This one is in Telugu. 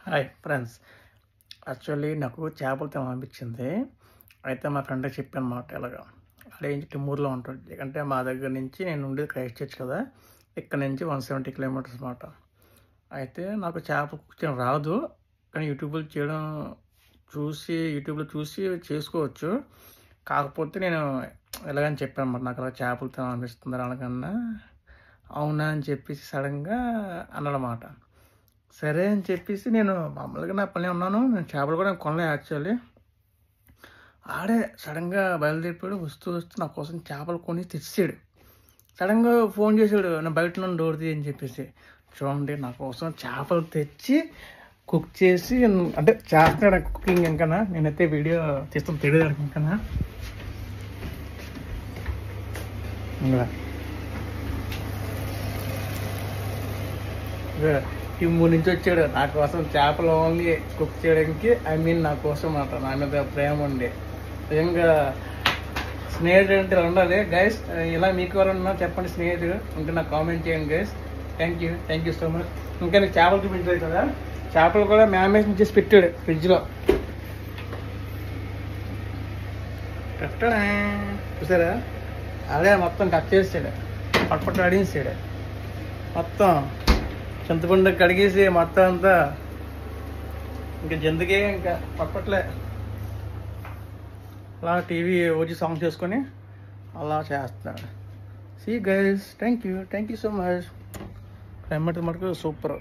Hi friends. యాక్చువల్లీ నాకు చేపలు తినాలనిపించింది. అయితే మా ఫ్రెండ్కి చెప్పానమాట ఇలాగా. అదేంటి టిమ్మూరులో ఉంటుంది. అంటే మా దగ్గర నుంచి నేను ఉండేది క్రైస్ట్ చర్చ్ కదా, ఇక్కడ నుంచి 170 కిలోమీటర్స్ అనమాట. అయితే నాకు చేప కుక్ చేయడం రాదు, కానీ యూట్యూబ్లో చూసి చేసుకోవచ్చు. కాకపోతే నేను ఎలాగని చెప్పాను అన్నమాట, నాకు అలా చేపలు తినాలనిపిస్తుంది అనకన్నా అవునా అని చెప్పేసి సడన్గా అన్నమాట. సరే అని చెప్పేసి నేను మామూలుగా నా పని ఉన్నాను. నేను చేపలు కూడా కొనలే యాక్చువల్లీ. ఆడే సడన్గా బయలుదేరిపోయాడు. వస్తూ నా కోసం చేపలు కొని తెచ్చాడు. సడన్గా ఫోన్ చేశాడు, నేను బయట నుండి డోర్ తీయని చెప్పేసి. చూడండి, నా కోసం చేపలు తెచ్చి కుక్ చేసి అంటే చేస్తున్నాడు కుకింగ్. ఇంకా నేనైతే వీడియో తీస్తాను, తెలియదు ఇంకా. టిమ్ము నుంచి వచ్చాడు నా కోసం చేపలు ఓన్లీ కుక్ చేయడానికి. నా కోసం మాట, నా మీద ప్రేమ ఉండి. నిజంగా స్నేహితుడు అంటే ఉండాలి గైస్. ఇలా మీకు ఎవరన్నా చెప్పండి స్నేహితుడు ఉంటే నాకు కామెంట్ చేయండి guys. Thank you so much. ఇంకా నీకు చేపలు చూపించలేదు కదా, చేపలు కూడా మ్యారినేషన్ చేసి పెట్టాడు ఫ్రిడ్జ్లో. పెట్టడా చూసారా, అదే మొత్తం కట్ చేసాడు, పట్టు అడిగేసాడు. మొత్తం చింతపండు కడిగేసి మొత్తం అంతా ఇంకా జంతుకే ఇంకా పప్పట్లే. అలా టీవీ ఓజీ సాంగ్ చేసుకొని అలా చేస్తున్నాడు. See guys, thank you so much. Climate మటుకు సూపర్.